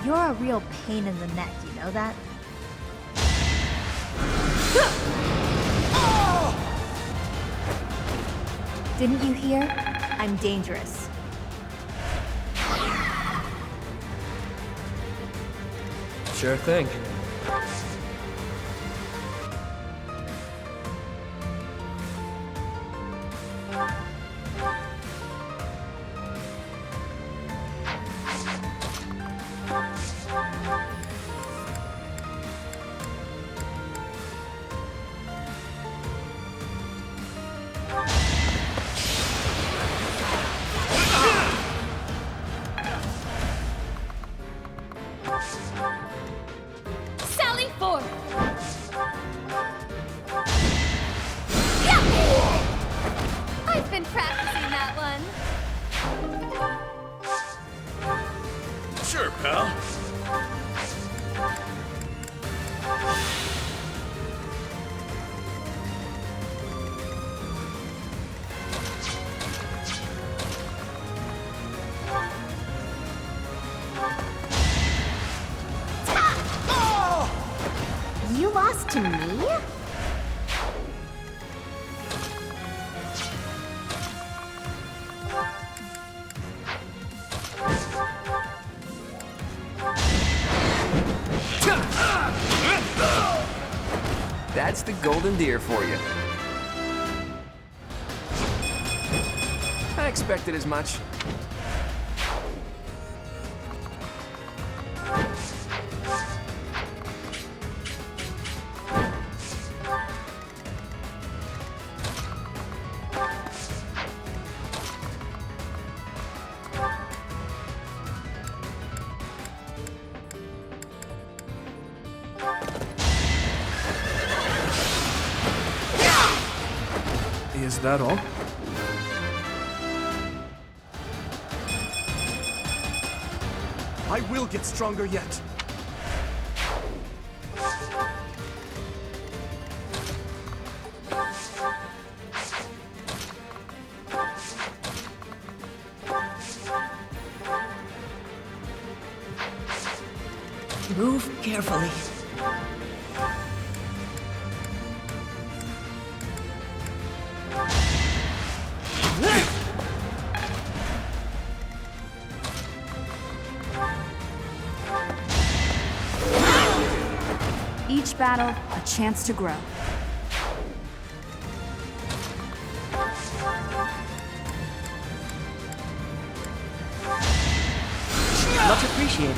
You're a real pain in the neck, you know that? Didn't you hear? I'm dangerous. Sure thing. Sally forth! I've been practicing that one. Sure, pal. You lost to me? That's the golden deer for you. I expected as much. Is that all? I will get stronger yet. Move carefully. Each battle, a chance to grow. Much appreciated.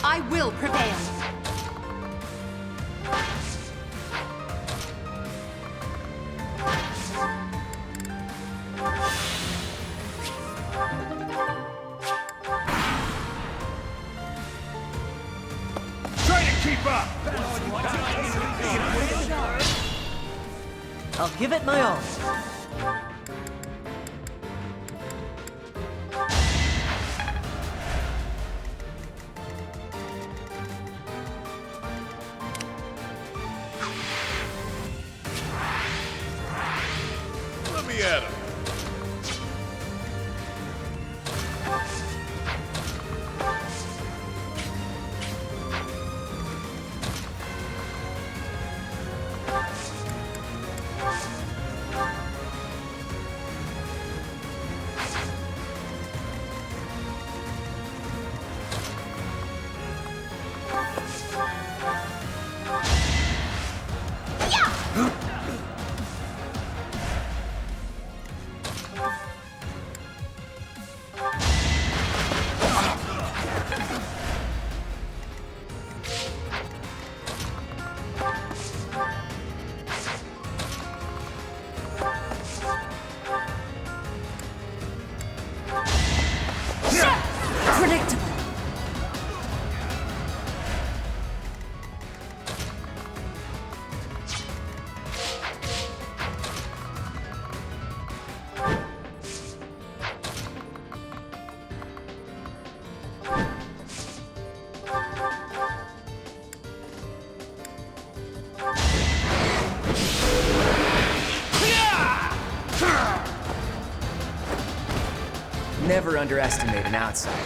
I will prevail. Try to keep up! I'll give it my all. Let me at him. never underestimate an outsider.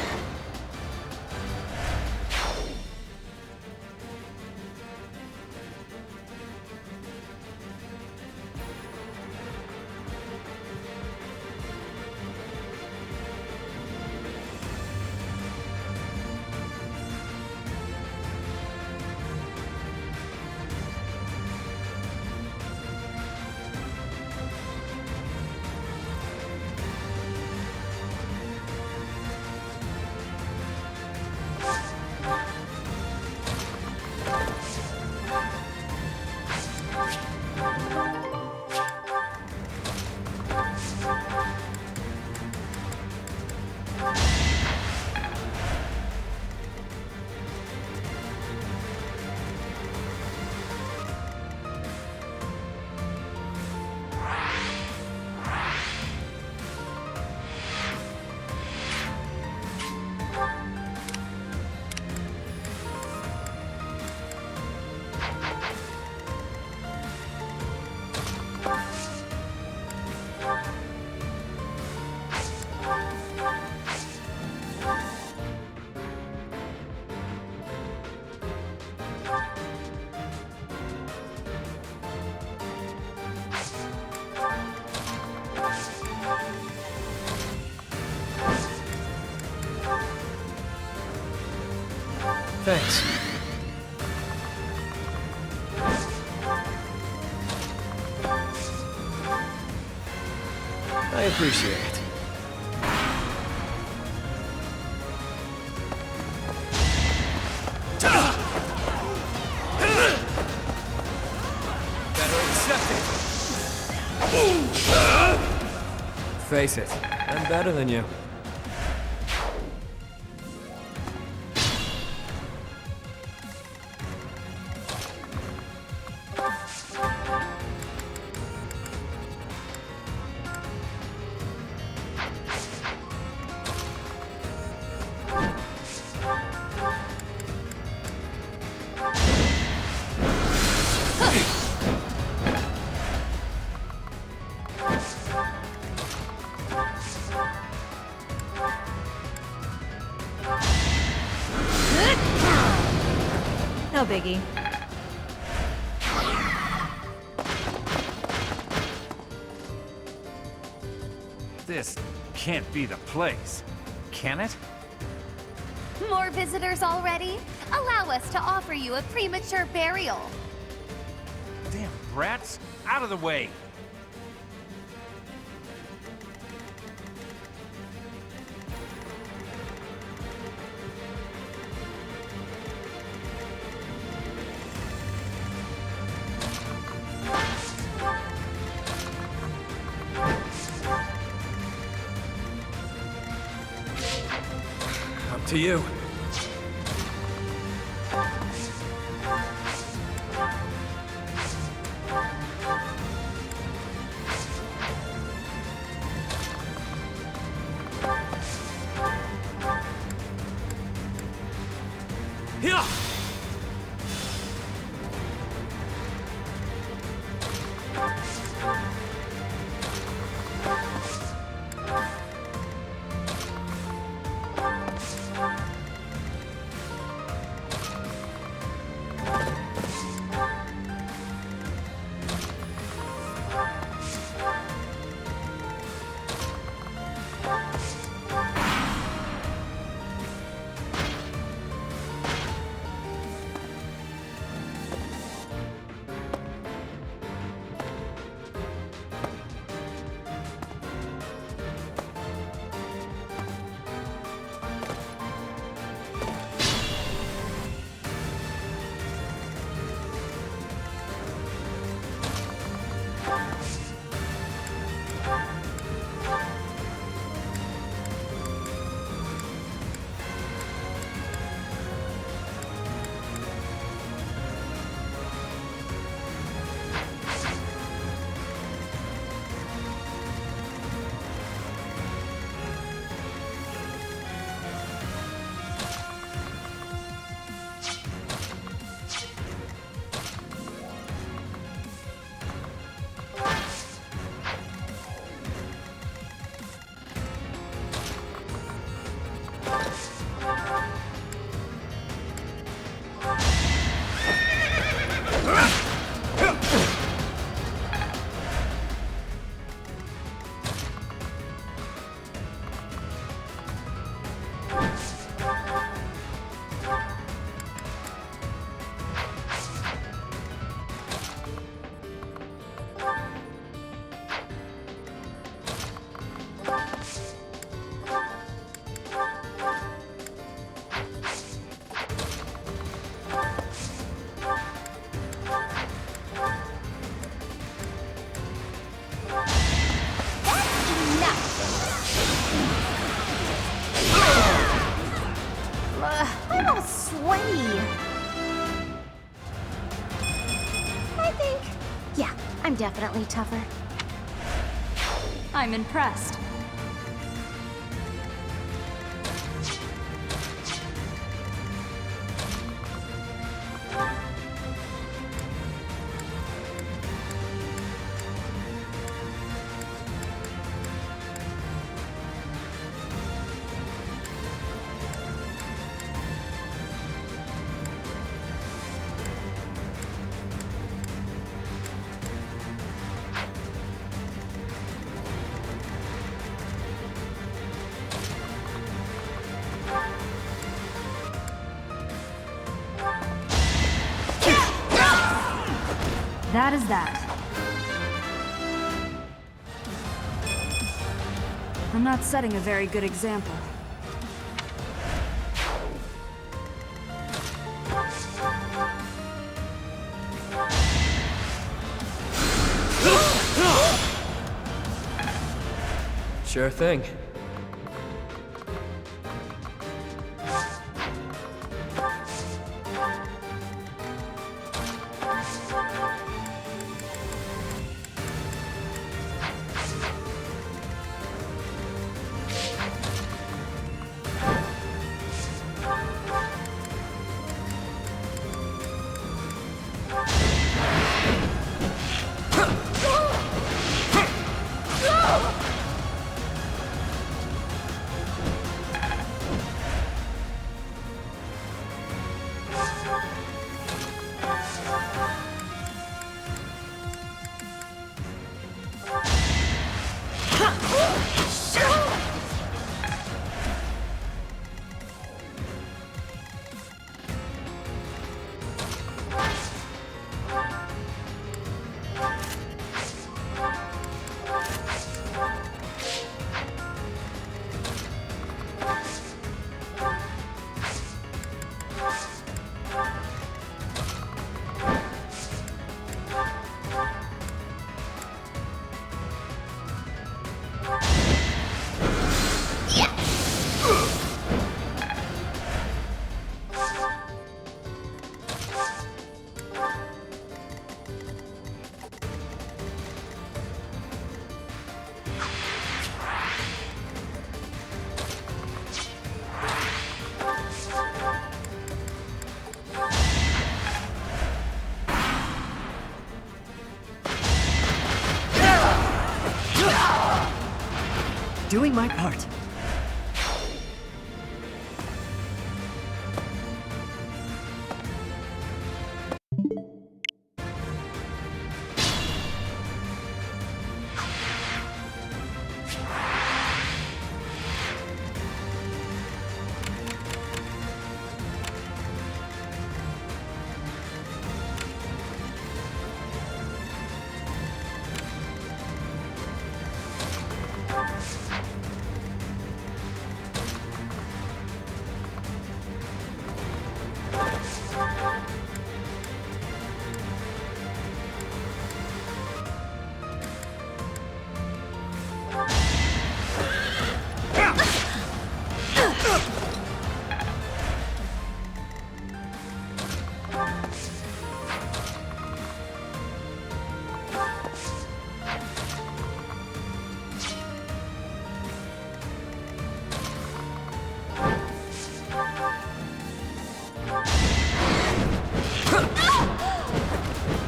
Thanks. I appreciate it. Better accept it. Face it, I'm better than you. No biggie. This can't be the place, can it? More visitors already? Allow us to offer you a premature burial. Damn brats! Out of the way! Up to you. Here! sweaty. Yeah, I'm definitely tougher. I'm impressed. That is that. I'm not setting a very good example. Sure thing. Doing my part.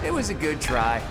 It was a good try.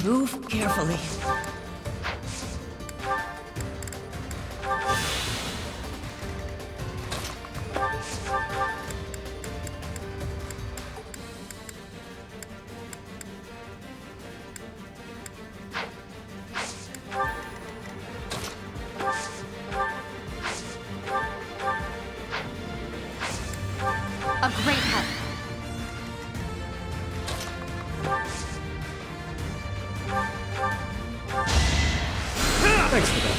Move carefully. A great help. Thanks for that.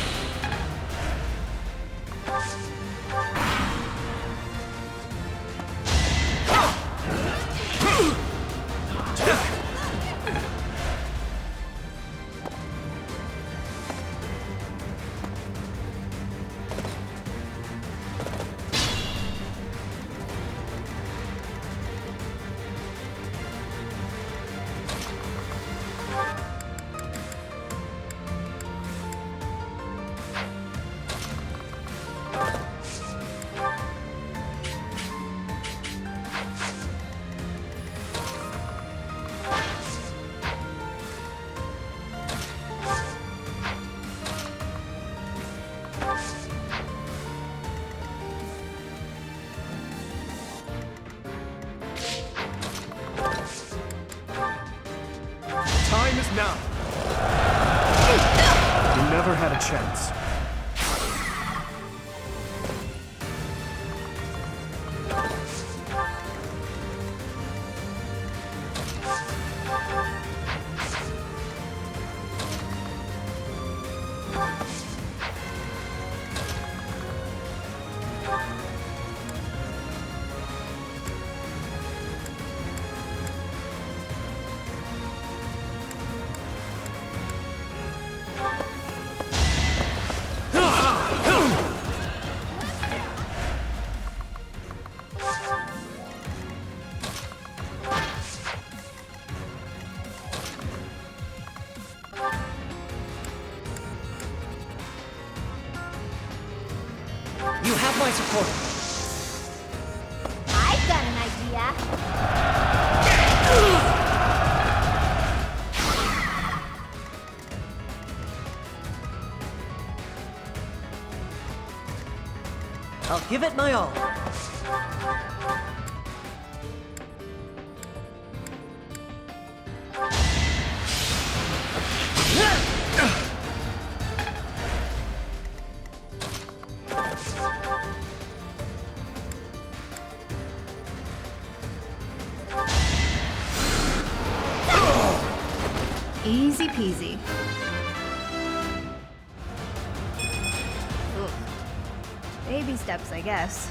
Time is now. You never had a chance. You have my support. I've got an idea. I'll give it my all. Easy peasy. Ugh. Baby steps, I guess.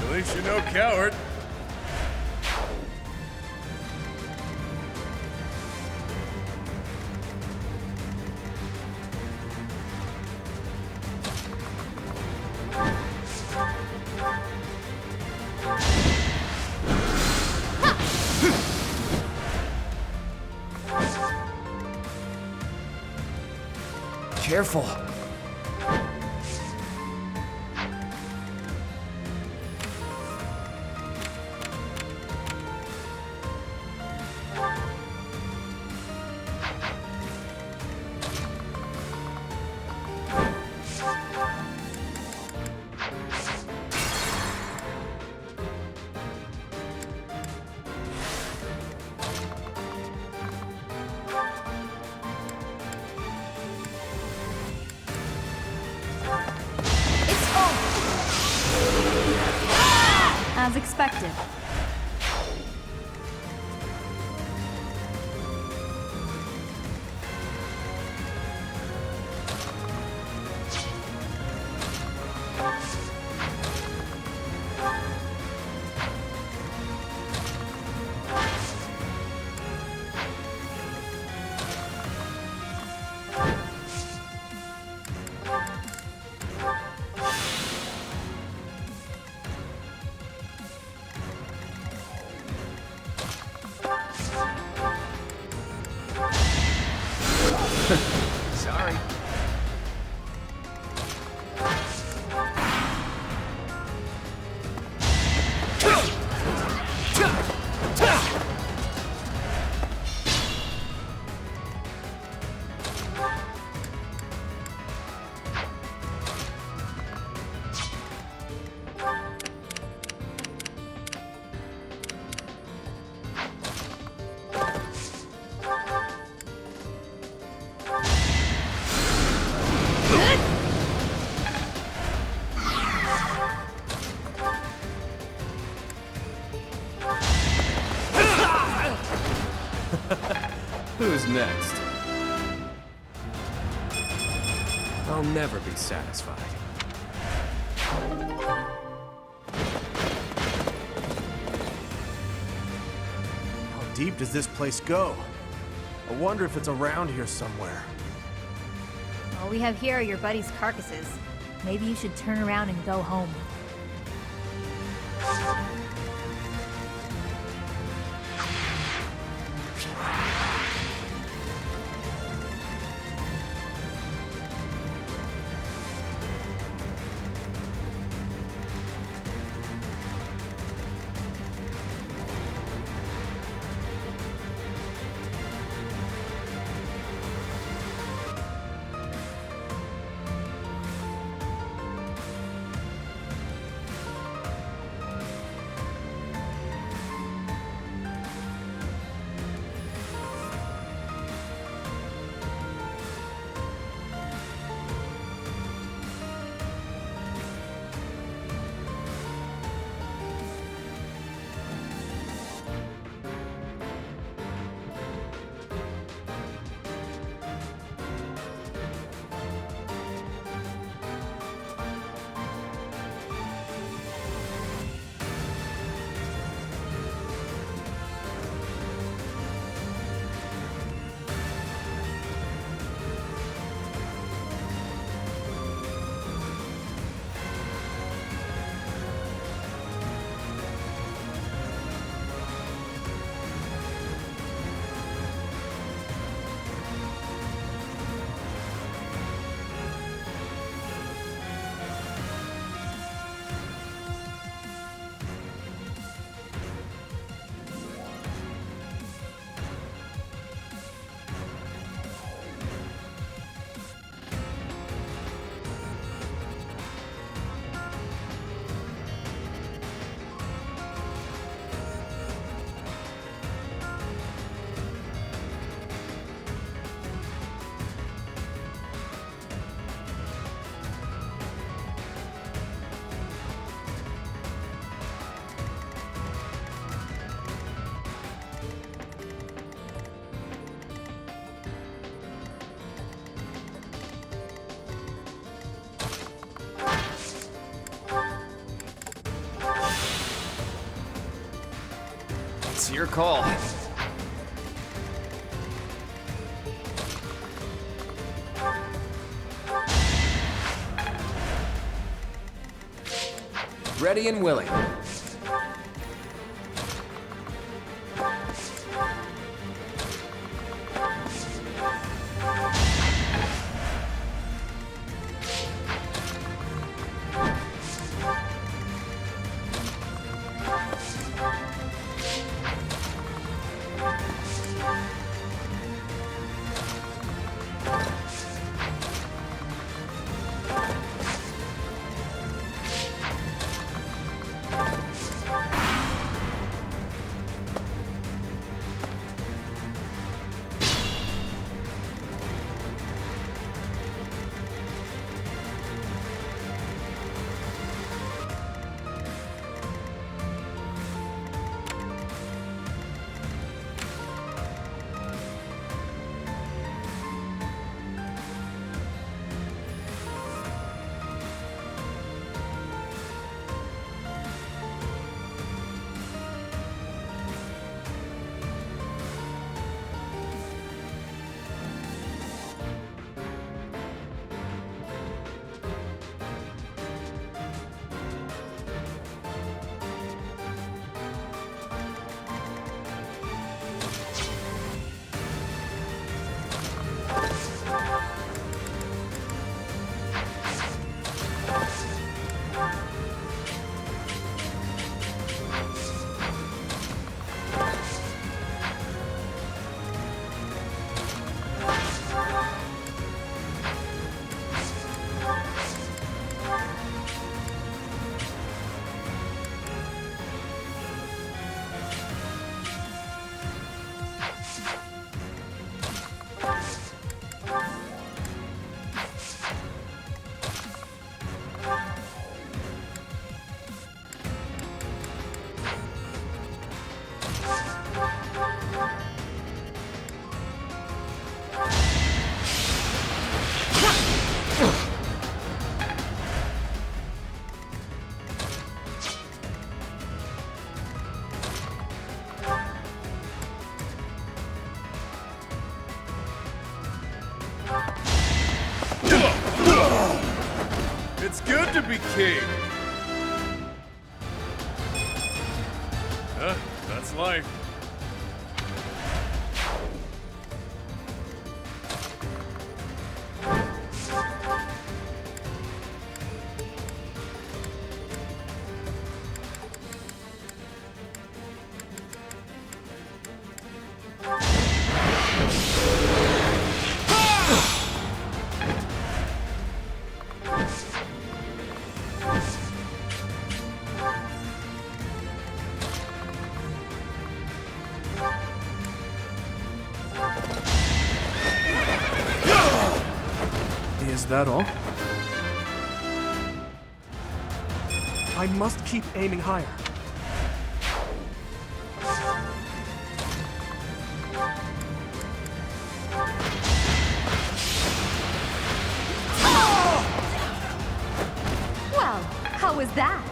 At least you're no coward. Careful. As expected. Who's next? I'll never be satisfied. How deep does this place go? I wonder if it's around here somewhere. All we have here are your buddies' carcasses. Maybe you should turn around and go home. It's your call. Ready and willing. be king. Huh? That's life. Is that all? I must keep aiming higher. Well, how was that?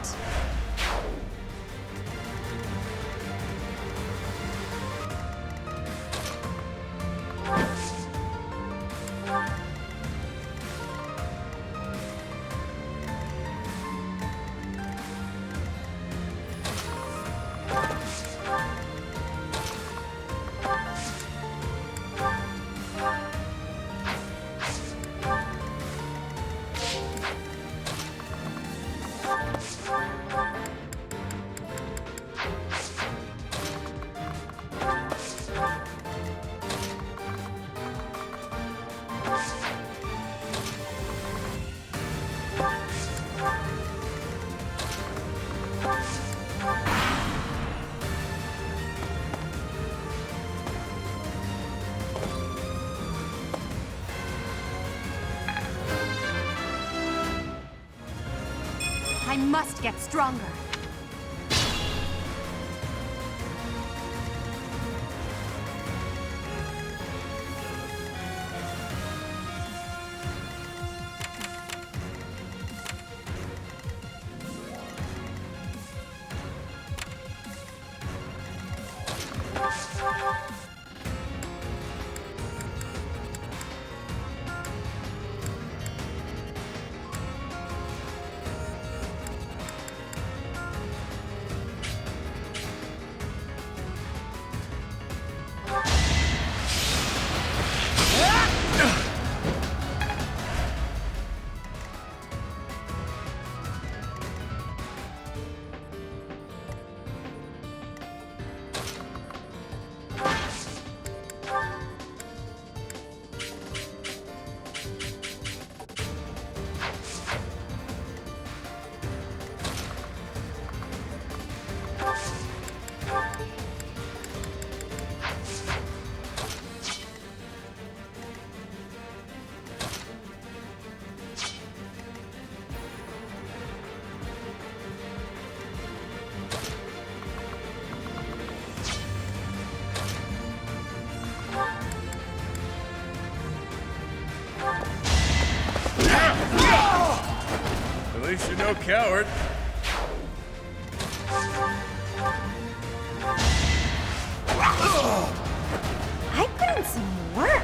I must get stronger. At least you're no coward. I put in some work.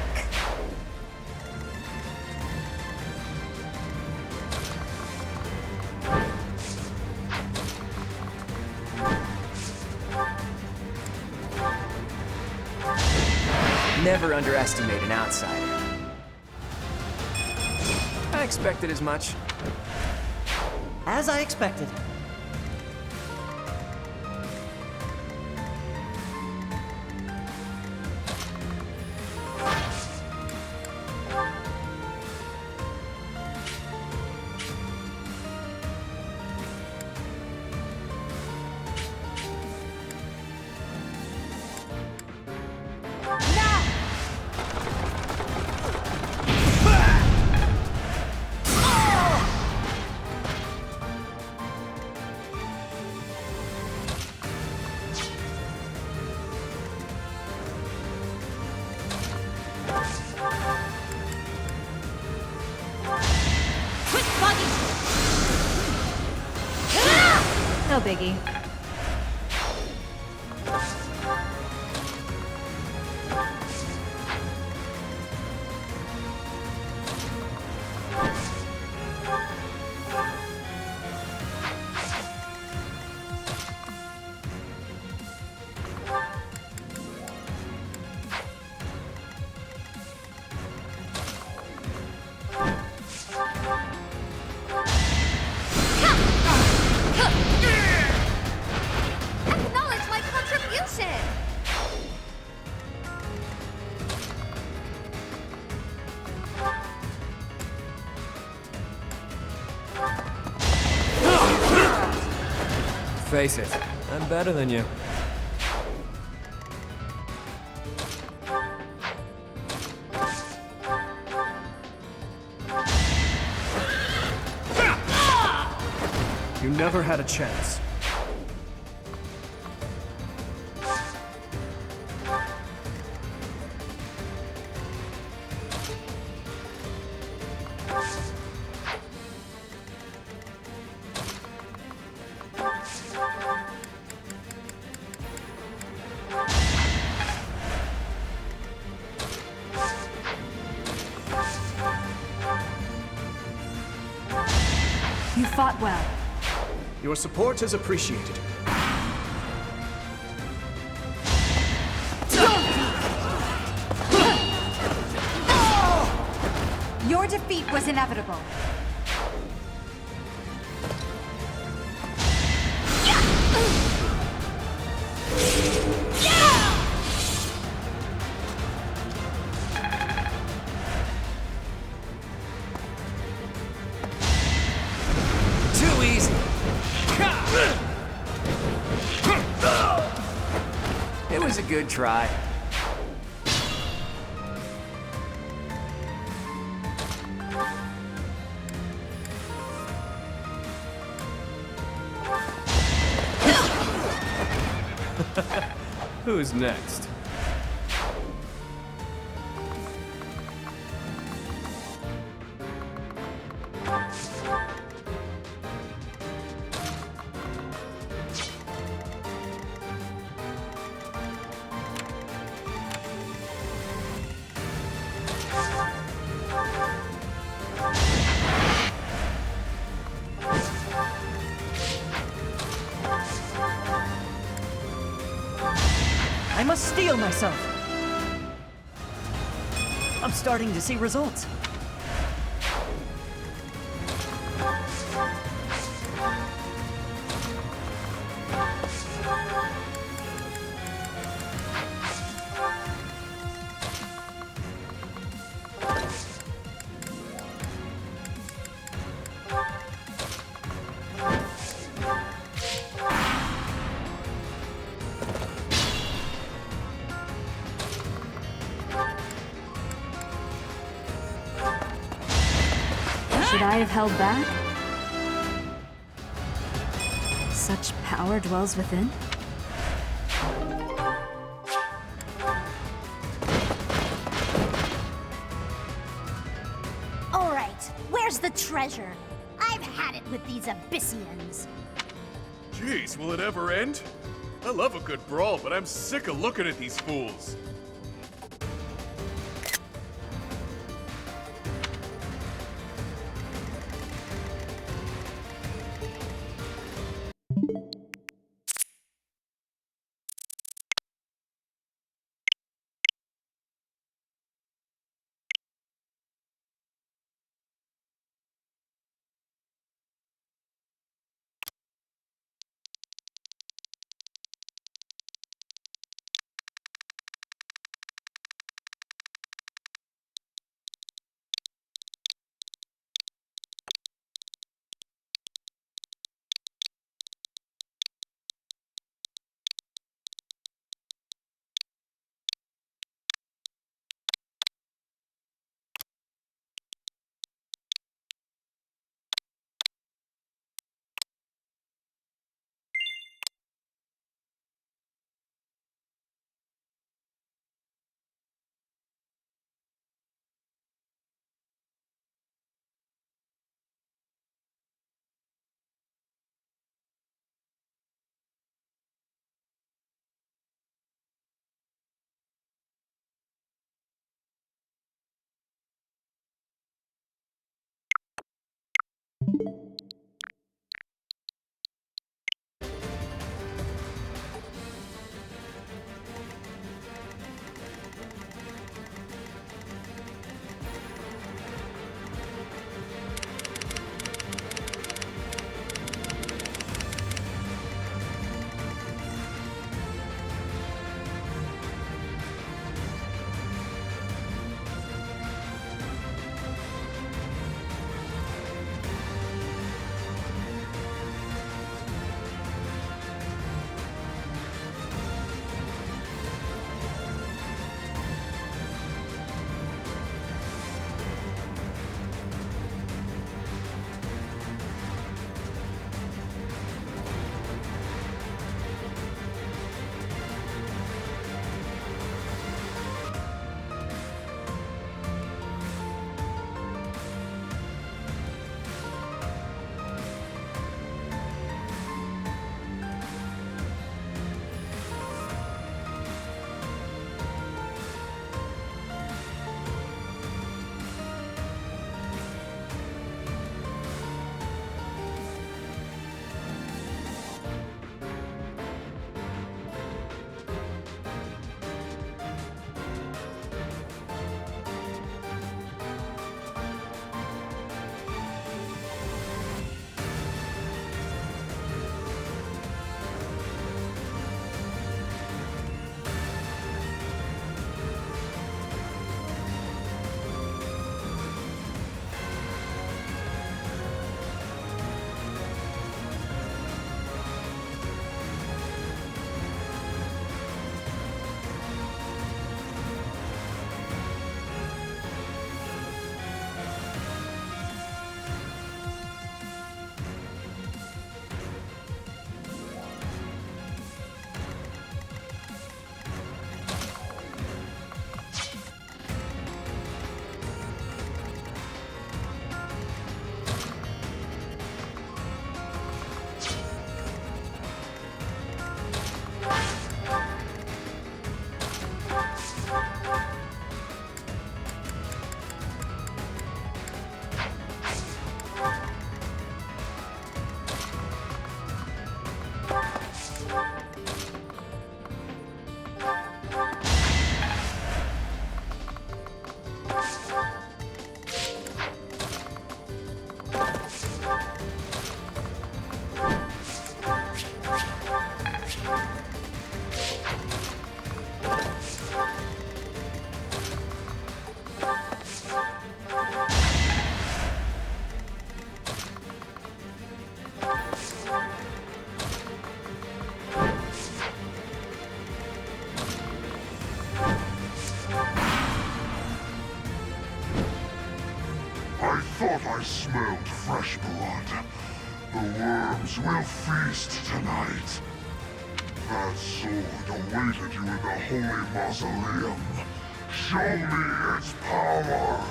Never underestimate an outsider. I expected as much. As I expected. No biggie. Face it, I'm better than you. You never had a chance. You fought well. Your support is appreciated. Your defeat was inevitable. Too easy. It was a good try. Who's next? I must steel myself. I'm starting to see results. Should I have held back? Such power dwells within? All right, where's the treasure? I've had it with these Abyssians. Jeez, will it ever end? I love a good brawl, but I'm sick of looking at these fools. if I smelled fresh blood. The worms will feast tonight. That sword awaited you in the holy mausoleum. Show me its power!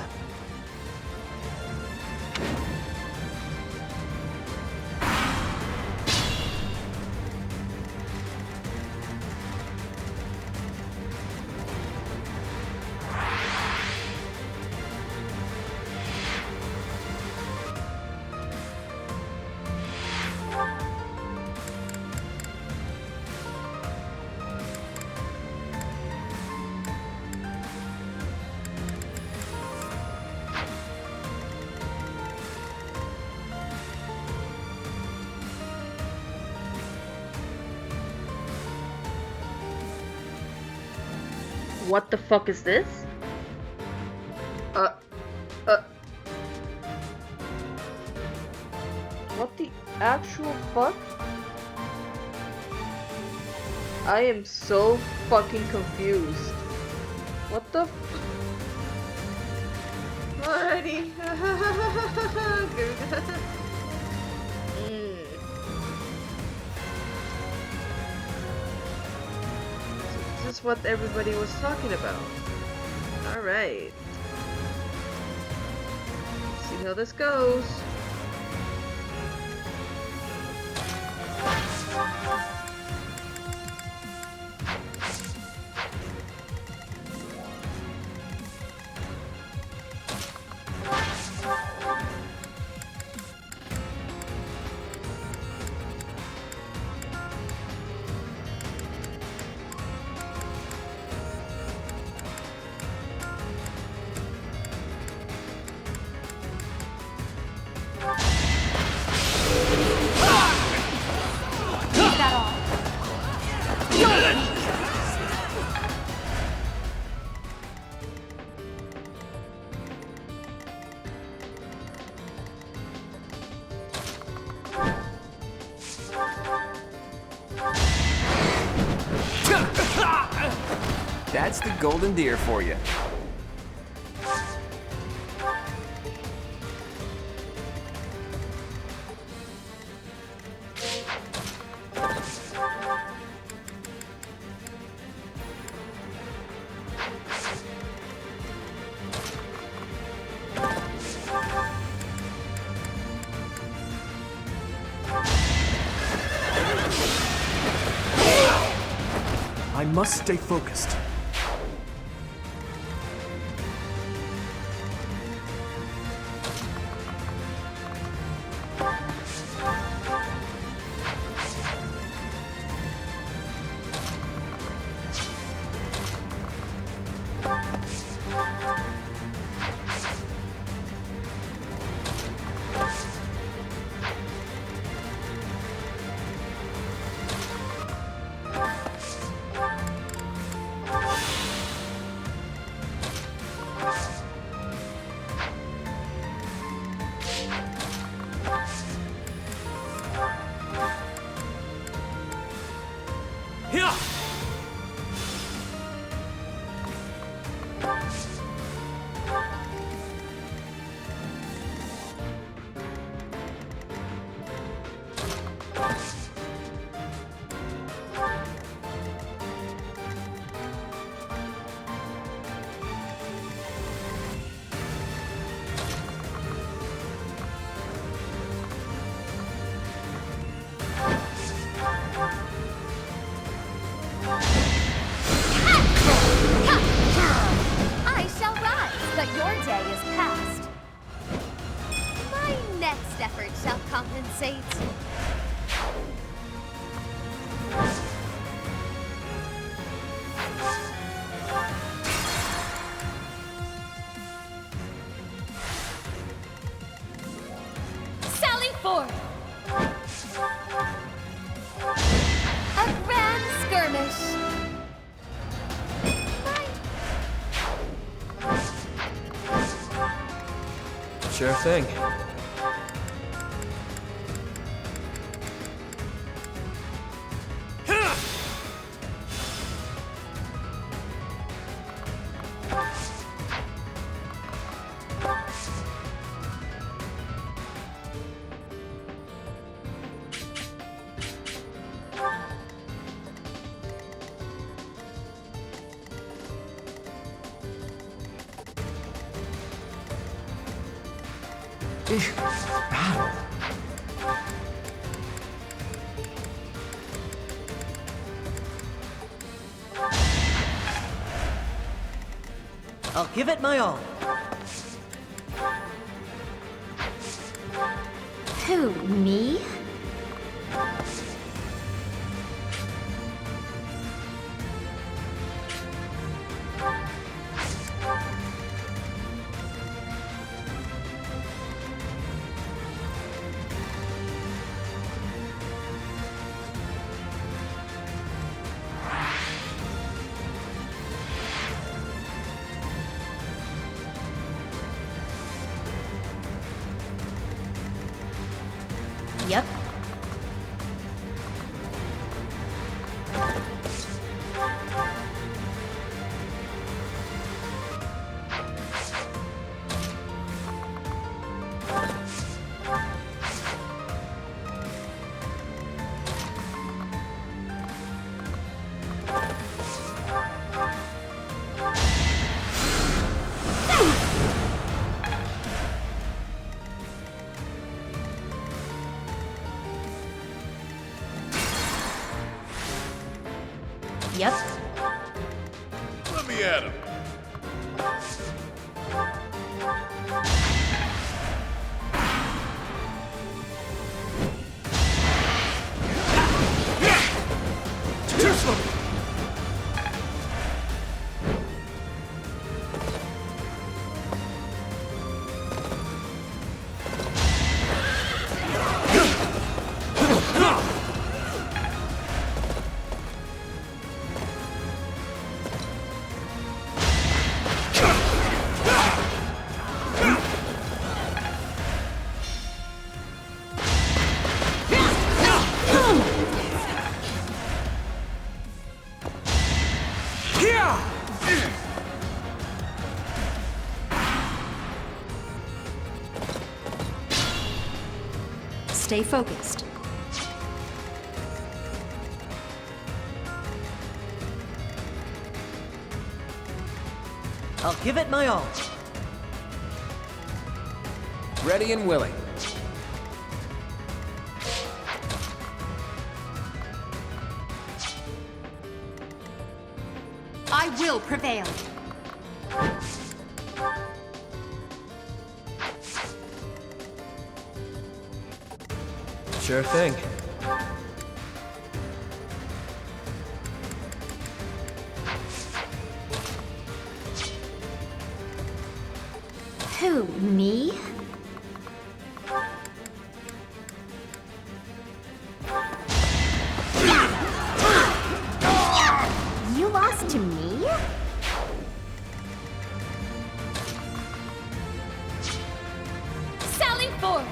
What the fuck is this? What the actual fuck? I am so fucking confused. What the Alrighty. This is what everybody was talking about. Alright. See how this goes. That's the golden deer for you. I must stay focused. I shall rise, but your day is past. My next effort shall compensate. Sally forth! A grand skirmish. Sure thing. I'll give it my all. Who, me? Yep. Yep. Let me at him. Stay focused. I'll give it my all. Ready and willing. I will prevail. Sure thing. Who, me? You lost to me? Sally forth!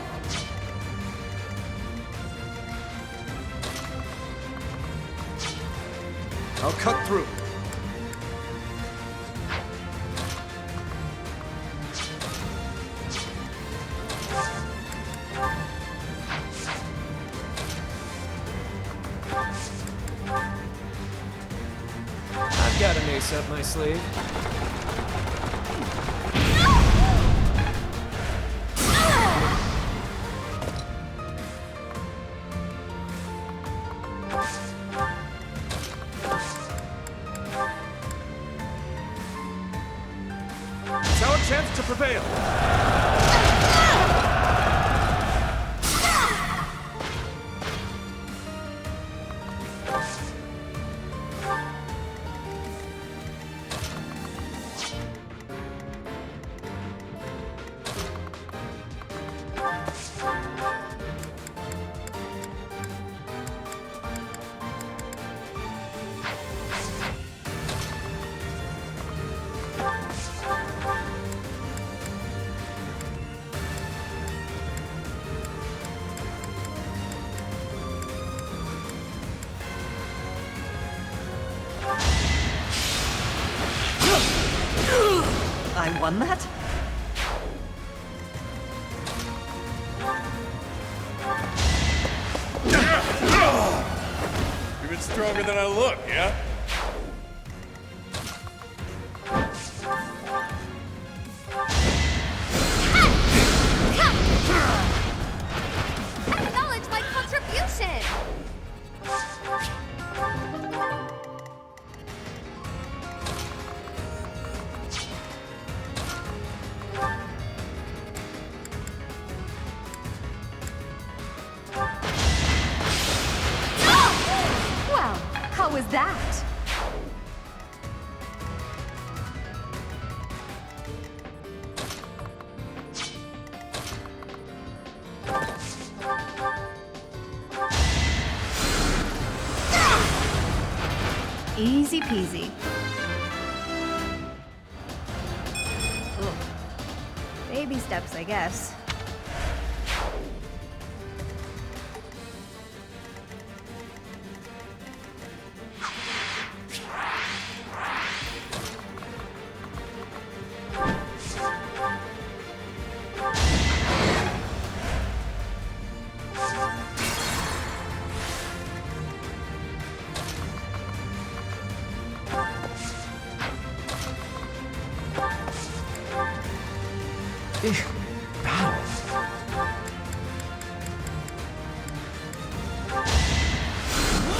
I'll cut through. I've got an ace up my sleeve. It's our chance to prevail. I won that? Even stronger than I look, yeah? Easy peasy. Baby steps, I guess.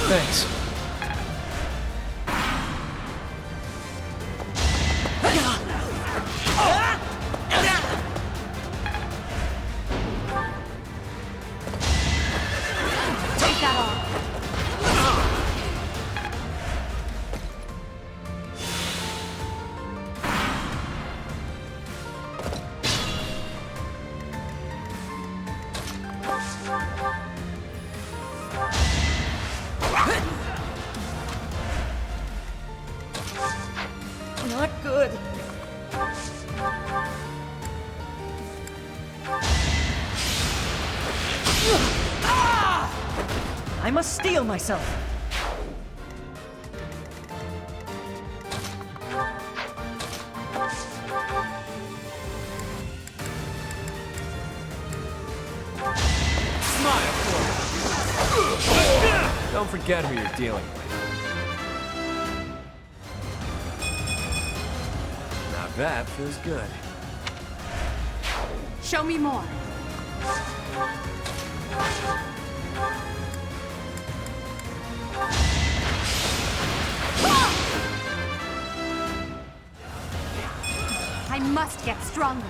Thanks. Take that off. Not good. I must steel myself. Smile for me. Don't forget who you're dealing with. Now that feels good. Show me more. I must get stronger.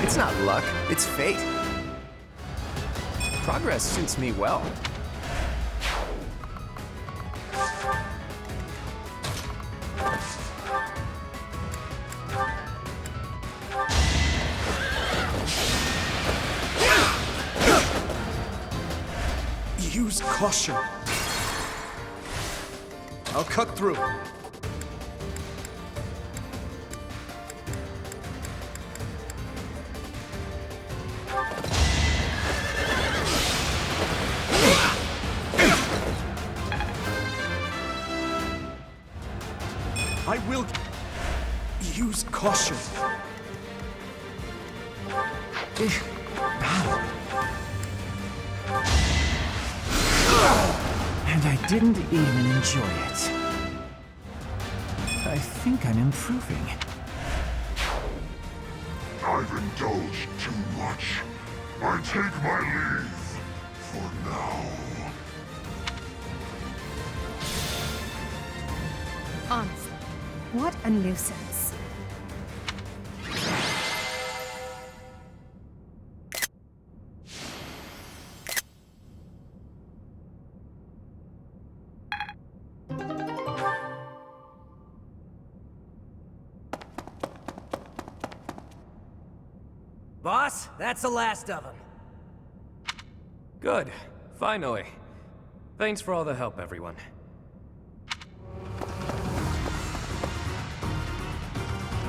It's not luck, it's fate. Progress suits me well. Use caution. I'll cut through. I will use caution. And I didn't even enjoy it. I think I'm improving. I've indulged too much. I take my leave for now. Honestly, what a nuisance. Boss, that's the last of them. Good. Finally. Thanks for all the help, everyone.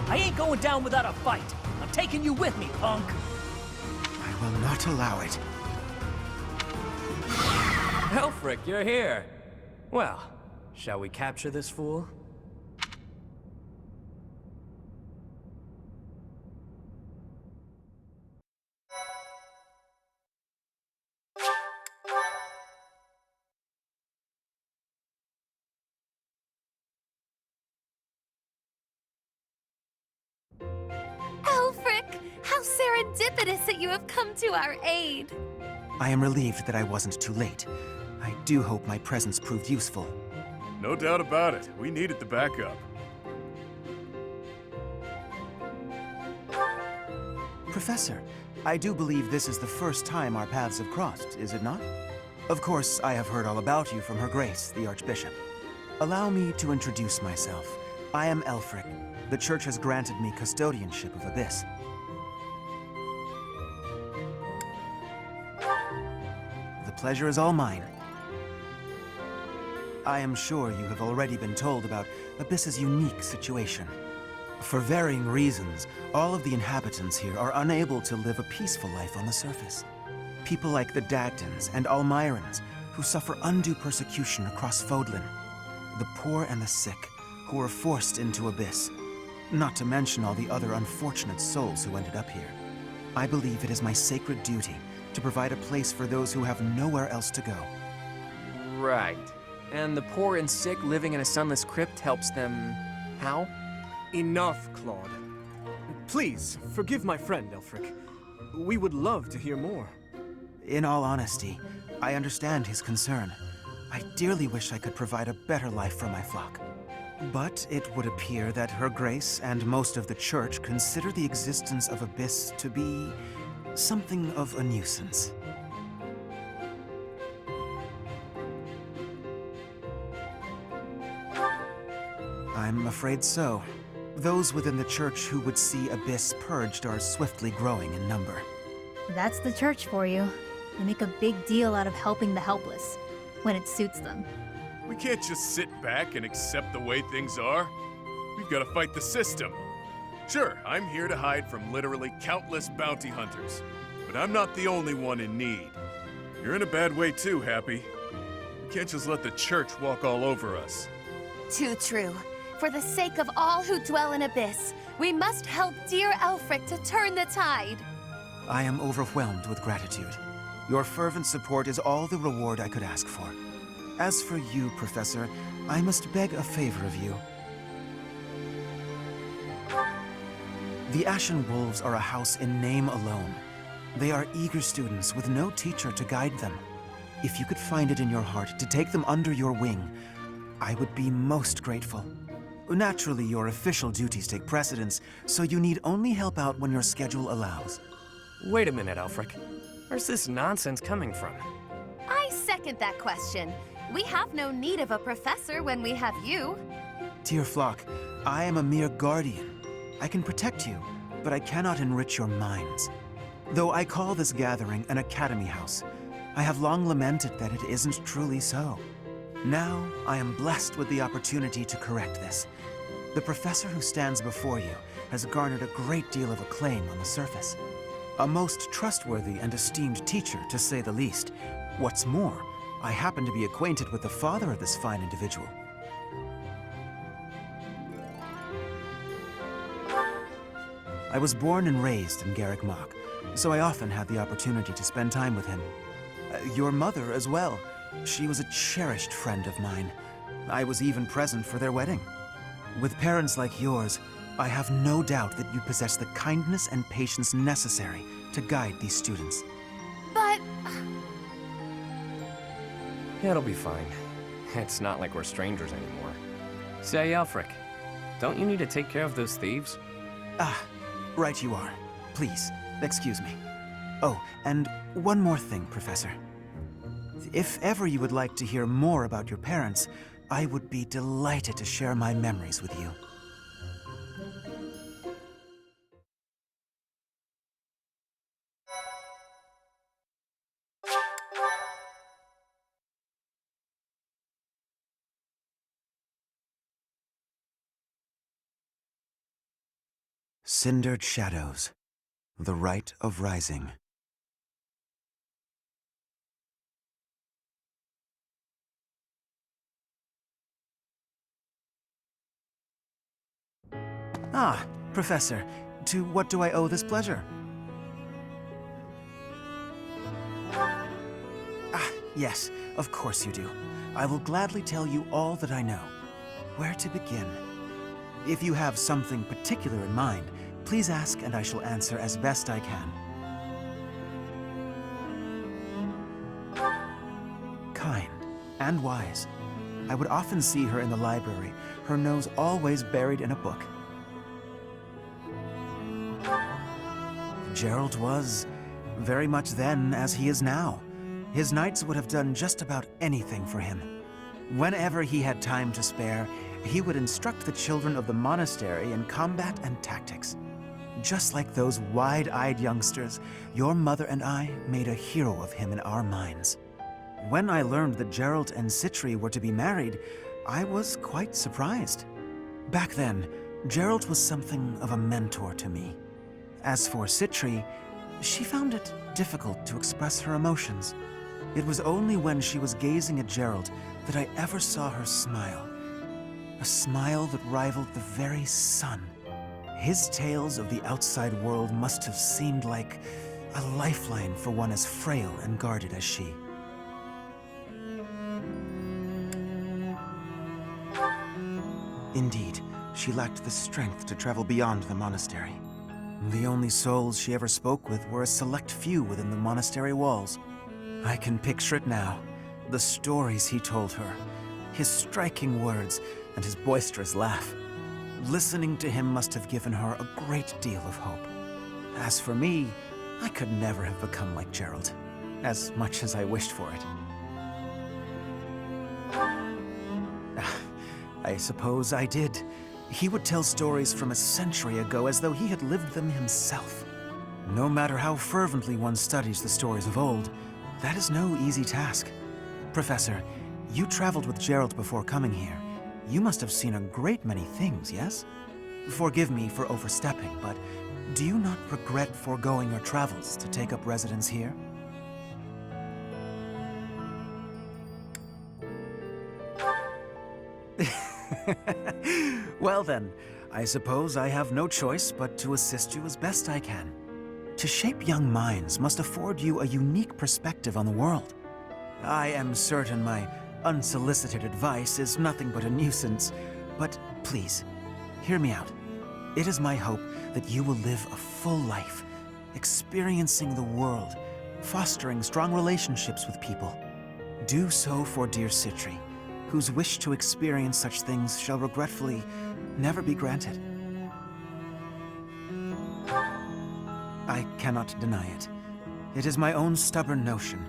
I ain't going down without a fight. I'm taking you with me, punk. I will not allow it. Helfric, you're here. Well, shall we capture this fool? Alfric, how serendipitous that you have come to our aid. I am relieved that I wasn't too late. I do hope my presence proved useful. No doubt about it. We needed the backup. Professor, I do believe this is the first time our paths have crossed, is it not? Of course, I have heard all about you from Her Grace, the Archbishop. Allow me to introduce myself. I am Elfric. The Church has granted me custodianship of Abyss. The pleasure is all mine. I am sure you have already been told about Abyss's unique situation. For varying reasons, all of the inhabitants here are unable to live a peaceful life on the surface. People like the Dagdans and Almirans, who suffer undue persecution across Fodlan. The poor and the sick, who are forced into Abyss. Not to mention all the other unfortunate souls who ended up here. I believe it is my sacred duty to provide a place for those who have nowhere else to go. Right. And the poor and sick living in a sunless crypt helps them... how? Enough, Claude. Please, forgive my friend, Elfric. We would love to hear more. In all honesty, I understand his concern. I dearly wish I could provide a better life for my flock. But it would appear that Her Grace and most of the Church consider the existence of Abyss to be something of a nuisance. I'm afraid so. Those within the Church who would see Abyss purged are swiftly growing in number. That's the Church for you. They make a big deal out of helping the helpless, when it suits them. We can't just sit back and accept the way things are. We've got to fight the system. Sure, I'm here to hide from literally countless bounty hunters, but I'm not the only one in need. You're in a bad way too, Happy. We can't just let the Church walk all over us. Too true. For the sake of all who dwell in Abyss, we must help dear Elfric to turn the tide. I am overwhelmed with gratitude. Your fervent support is all the reward I could ask for. As for you, Professor, I must beg a favor of you. The Ashen Wolves are a house in name alone. They are eager students with no teacher to guide them. If you could find it in your heart to take them under your wing, I would be most grateful. Naturally, your official duties take precedence, so you need only help out when your schedule allows. Wait a minute, Elfric. Where's this nonsense coming from? I second that question. We have no need of a professor when we have you. Dear flock, I am a mere guardian. I can protect you, but I cannot enrich your minds. Though I call this gathering an academy house, I have long lamented that it isn't truly so. Now, I am blessed with the opportunity to correct this. The professor who stands before you has garnered a great deal of acclaim on the surface. A most trustworthy and esteemed teacher, to say the least. What's more, I happen to be acquainted with the father of this fine individual. I was born and raised in Garrick Mach, so I often had the opportunity to spend time with him. Your mother as well. She was a cherished friend of mine. I was even present for their wedding. With parents like yours, I have no doubt that you possess the kindness and patience necessary to guide these students. But... It'll be fine. It's not like we're strangers anymore. Say, Elfric, don't you need to take care of those thieves? Ah, right you are. Please, excuse me. Oh, and one more thing, Professor. If ever you would like to hear more about your parents, I would be delighted to share my memories with you. Cindered Shadows, The Rite of Rising. Ah, Professor, to what do I owe this pleasure? Ah, yes, of course you do. I will gladly tell you all that I know. Where to begin? If you have something particular in mind, please ask and I shall answer as best I can. Kind and wise. I would often see her in the library, her nose always buried in a book. Gerald was very much then as he is now. His knights would have done just about anything for him. Whenever he had time to spare, he would instruct the children of the monastery in combat and tactics. Just like those wide-eyed youngsters, your mother and I made a hero of him in our minds. When I learned that Geralt and Citri were to be married, I was quite surprised. Back then, Geralt was something of a mentor to me. As for Citri, she found it difficult to express her emotions. It was only when she was gazing at Geralt that I ever saw her smile. A smile that rivaled the very sun. His tales of the outside world must have seemed like a lifeline for one as frail and guarded as she. Indeed, she lacked the strength to travel beyond the monastery. The only souls she ever spoke with were a select few within the monastery walls. I can picture it now. The stories he told her, his striking words, and his boisterous laugh. Listening to him must have given her a great deal of hope. As for me, I could never have become like Geralt, as much as I wished for it. I suppose I did. He would tell stories from a century ago as though he had lived them himself. No matter how fervently one studies the stories of old, that is no easy task. Professor, you traveled with Geralt before coming here. You must have seen a great many things, yes? Forgive me for overstepping, but do you not regret foregoing your travels to take up residence here? Well then, I suppose I have no choice but to assist you as best I can. To shape young minds must afford you a unique perspective on the world. I am certain my unsolicited advice is nothing but a nuisance, but please, hear me out. It is my hope that you will live a full life, experiencing the world, fostering strong relationships with people. Do so for dear Citri, whose wish to experience such things shall regretfully never be granted. I cannot deny it. It is my own stubborn notion,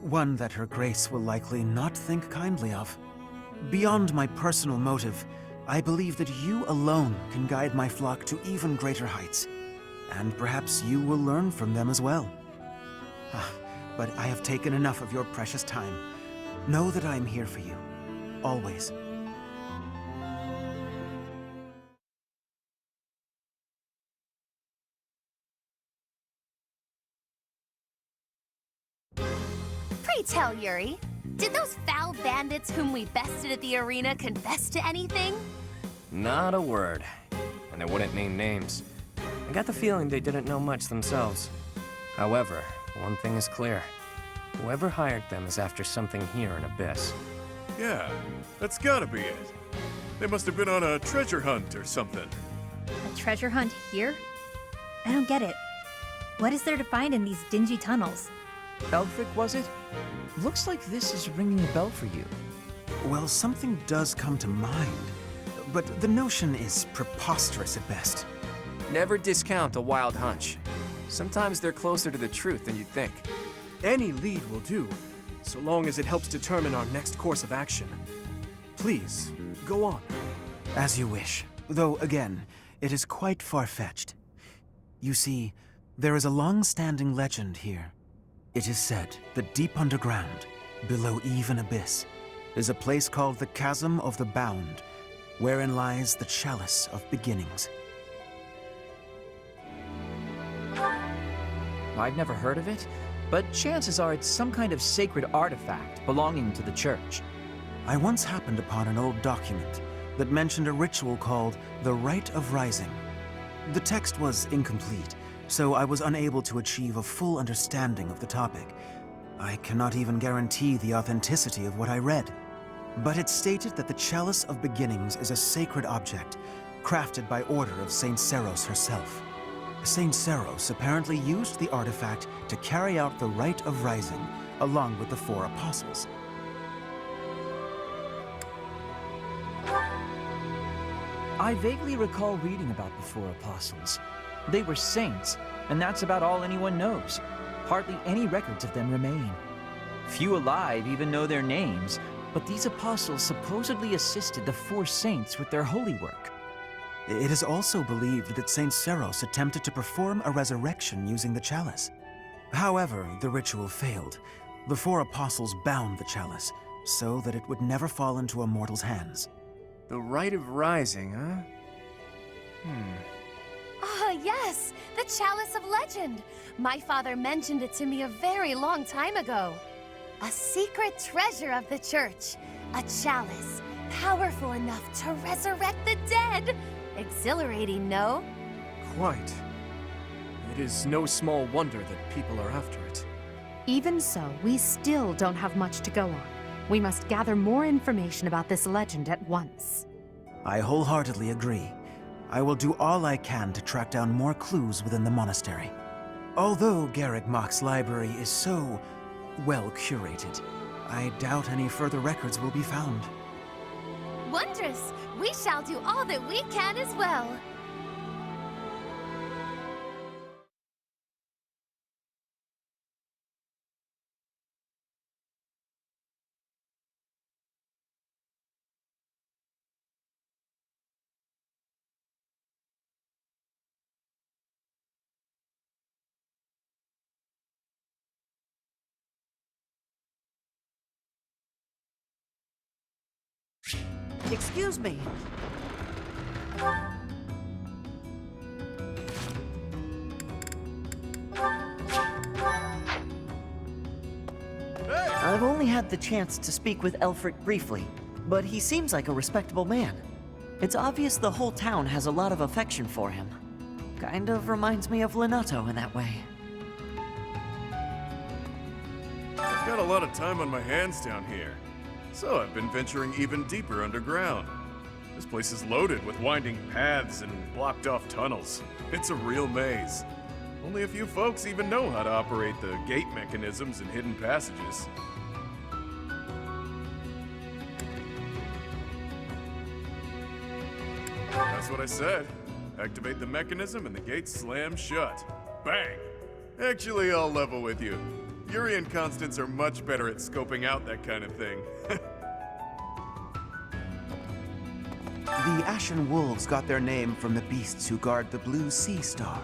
one that Her Grace will likely not think kindly of. Beyond my personal motive, I believe that you alone can guide my flock to even greater heights, and perhaps you will learn from them as well. But I have taken enough of your precious time. Know that I am here for you, always. Pray tell, Yuri, did those foul bandits whom we bested at the arena confess to anything? Not a word. And they wouldn't name names. I got the feeling they didn't know much themselves. However, one thing is clear. Whoever hired them is after something here in Abyss. Yeah, that's gotta be it. They must have been on a treasure hunt or something. A treasure hunt here? I don't get it. What is there to find in these dingy tunnels? Elfric, was it? Looks like this is ringing a bell for you. Well, something does come to mind, but the notion is preposterous at best. Never discount a wild hunch. Sometimes they're closer to the truth than you'd think. Any lead will do, so long as it helps determine our next course of action. Please, go on. As you wish, though again, it is quite far-fetched. You see, there is a long-standing legend here. It is said that deep underground, below even Abyss, is a place called the Chasm of the Bound, wherein lies the Chalice of Beginnings. I've never heard of it, but chances are it's some kind of sacred artifact belonging to the church. I once happened upon an old document that mentioned a ritual called the Rite of Rising. The text was incomplete, so I was unable to achieve a full understanding of the topic. I cannot even guarantee the authenticity of what I read. But it stated that the Chalice of Beginnings is a sacred object, crafted by order of Saint Seros herself. Saint Seros apparently used the artifact to carry out the Rite of Rising, along with the 4 apostles. I vaguely recall reading about the 4 apostles. They were saints, and that's about all anyone knows. Hardly any records of them remain. Few alive even know their names, but these apostles supposedly assisted the four saints with their holy work. It is also believed that Saint Seros attempted to perform a resurrection using the chalice. However, the ritual failed. The four apostles bound the chalice, so that it would never fall into a mortal's hands. The Rite of Rising, huh? Ah, yes! The Chalice of Legend! My father mentioned it to me a very long time ago. A secret treasure of the church. A chalice, powerful enough to resurrect the dead. Exhilarating, no? Quite. It is no small wonder that people are after it. Even so, we still don't have much to go on. We must gather more information about this legend at once. I wholeheartedly agree. I will do all I can to track down more clues within the monastery. Although Garrick Mach's library is so well curated, I doubt any further records will be found. Wondrous! We shall do all that we can as well. Excuse me. I've only had the chance to speak with Elfric briefly, but he seems like a respectable man. It's obvious the whole town has a lot of affection for him. Kind of reminds me of Lenato in that way. I've got a lot of time on my hands down here, so I've been venturing even deeper underground. This place is loaded with winding paths and blocked-off tunnels. It's a real maze. Only a few folks even know how to operate the gate mechanisms and hidden passages. That's what I said. Activate the mechanism and the gate slams shut. Bang! Actually, I'll level with you. Yuri and Constance are much better at scoping out that kind of thing. The Ashen Wolves got their name from the beasts who guard the Blue Sea Star.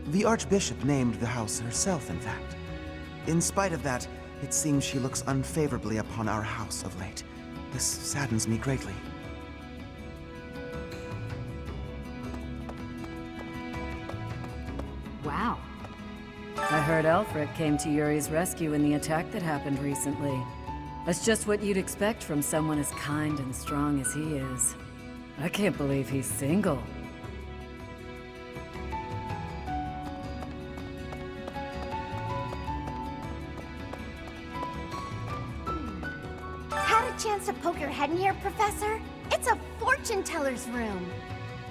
The Archbishop named the house herself, in fact. In spite of that, it seems she looks unfavorably upon our house of late. This saddens me greatly. Wow. I heard Elfric came to Yuri's rescue in the attack that happened recently. That's just what you'd expect from someone as kind and strong as he is. I can't believe he's single. Had a chance to poke your head in here, Professor? It's a fortune teller's room.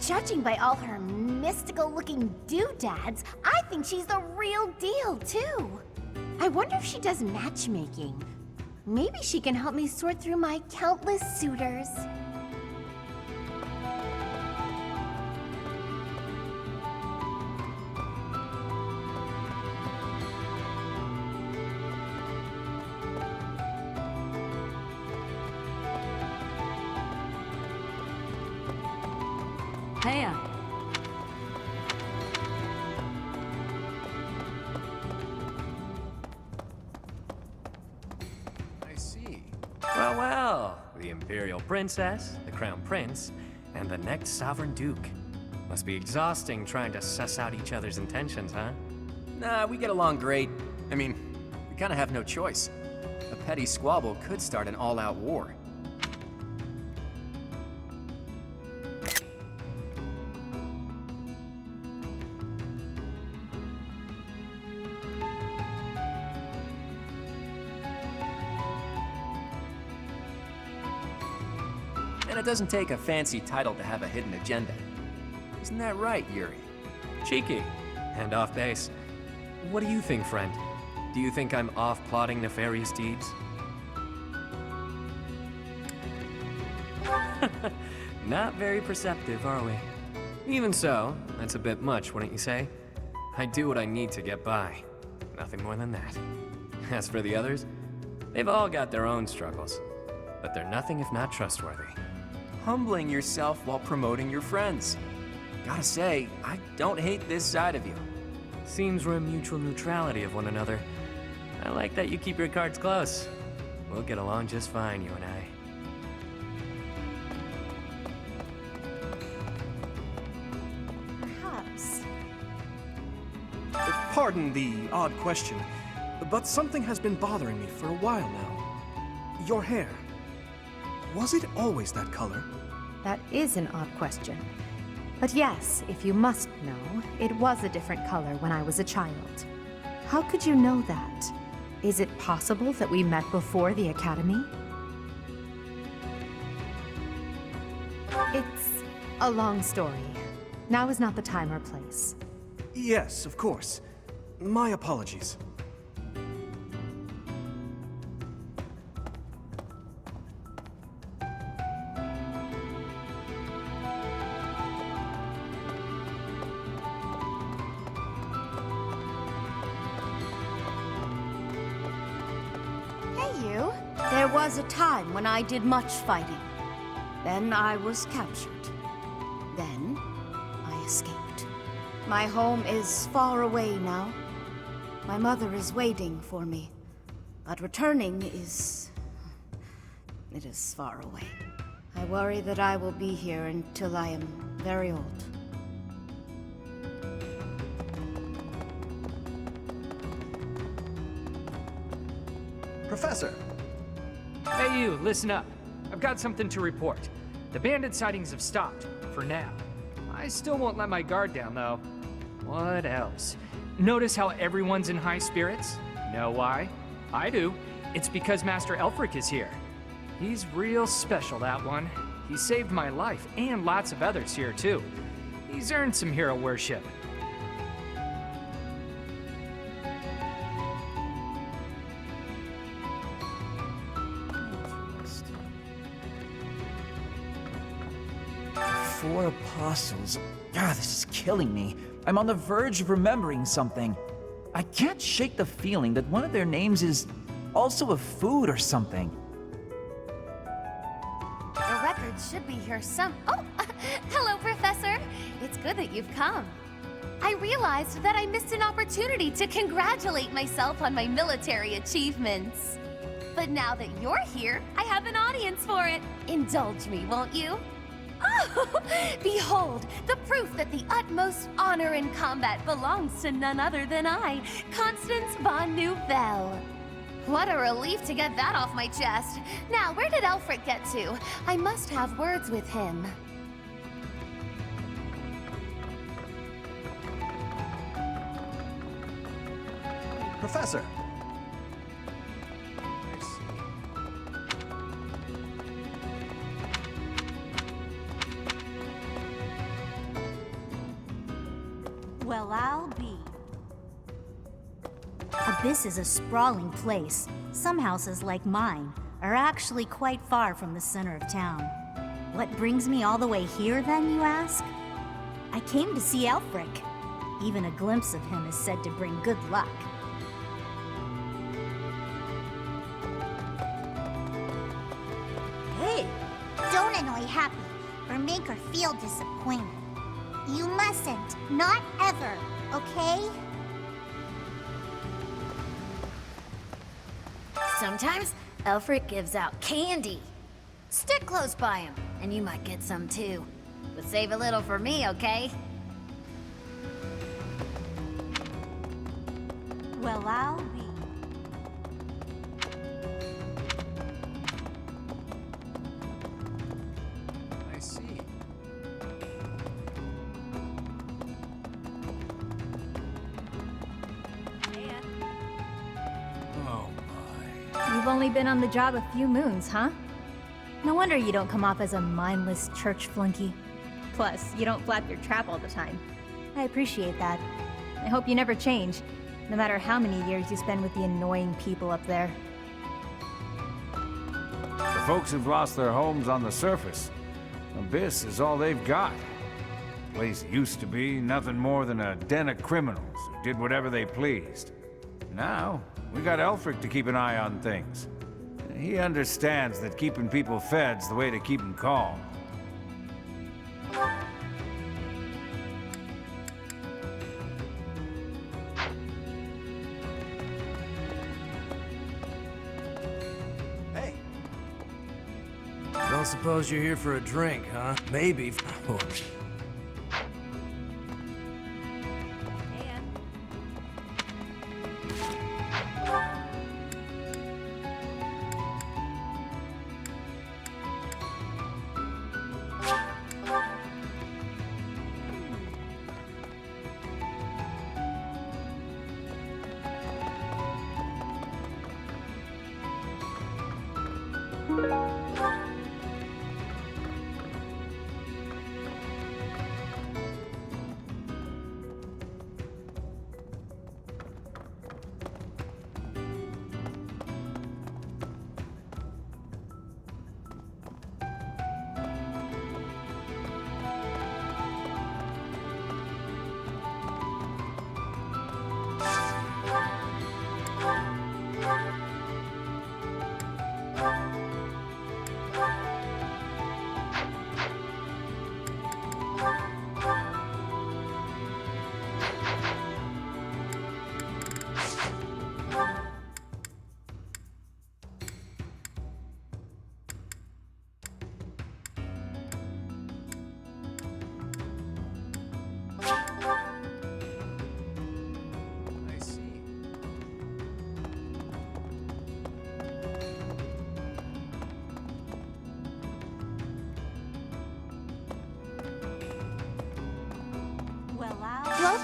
Judging by all her mystical-looking doodads, I think she's the real deal, too. I wonder if she does matchmaking. Maybe she can help me sort through my countless suitors. Heya. I see. Well, well. The Imperial Princess, the Crown Prince, and the next Sovereign Duke. Must be exhausting trying to suss out each other's intentions, huh? Nah, we get along great. I mean, we kinda have no choice. A petty squabble could start an all-out war. And it doesn't take a fancy title to have a hidden agenda. Isn't that right, Yuri? Cheeky. And off base. What do you think, friend? Do you think I'm off plotting nefarious deeds? Not very perceptive, are we? Even so, that's a bit much, wouldn't you say? I do what I need to get by. Nothing more than that. As for the others, They've all got their own struggles, but they're nothing if not trustworthy. Humbling yourself while promoting your friends. Gotta say, I don't hate this side of you. Seems we're in mutual neutrality of one another. I like that you keep your cards close. We'll get along just fine, you and I. Perhaps. Pardon the odd question, but something has been bothering me for a while now. Your hair. Was it always that color? That is an odd question. But yes, if you must know, it was a different color when I was a child. How could you know that? Is it possible that we met before the academy? It's a long story. Now is not the time or place. Yes, of course. My apologies. There was a time when I did much fighting. Then I was captured. Then I escaped. My home is far away now. My mother is waiting for me. But returning is... it is far away. I worry that I will be here until I am very old. Professor! Hey you, listen up. I've got something to report. The bandit sightings have stopped, for now. I still won't let my guard down, though. What else? Notice how everyone's in high spirits? Know why? I do. It's because Master Elfric is here. He's real special, that one. He saved my life, and lots of others here, too. He's earned some hero worship. Four apostles. Ah, this is killing me. I'm on the verge of remembering something. I can't shake the feeling that one of their names is also a food or something. The records should be here Oh, hello, Professor. It's good that you've come. I realized that I missed an opportunity to congratulate myself on my military achievements. But now that you're here, I have an audience for it. Indulge me, won't you? Oh, behold, the proof that the utmost honor in combat belongs to none other than I, Constance von Nouvelle. What a relief to get that off my chest. Now, where did Elfric get to? I must have words with him. Professor! Well, I'll be. Abyss is a sprawling place. Some houses, like mine, are actually quite far from the center of town. What brings me all the way here, then, you ask? I came to see Elfric. Even a glimpse of him is said to bring good luck. Hey! Don't annoy Happy, or make her feel disappointed. You mustn't. Not ever, okay? Sometimes Elfric gives out candy. Stick close by him, and you might get some too. But save a little for me, okay? Well, I'll be. I see. You've only been on the job a few moons, huh? No wonder you don't come off as a mindless church flunky. Plus, you don't flap your trap all the time. I appreciate that. I hope you never change, no matter how many years you spend with the annoying people up there. For folks who've lost their homes on the surface, Abyss is all they've got. The place used to be nothing more than a den of criminals who did whatever they pleased. Now, we got Elfric to keep an eye on things. He understands that keeping people fed's the way to keep them calm. Hey. Don't suppose you're here for a drink, huh? Maybe.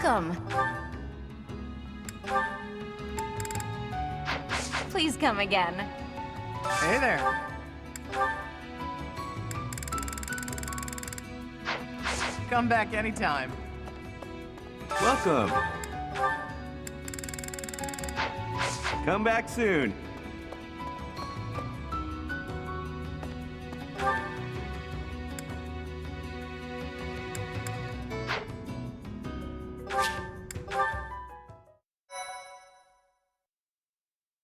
Welcome. Please come again. Hey there. Come back anytime. Welcome. Come back soon.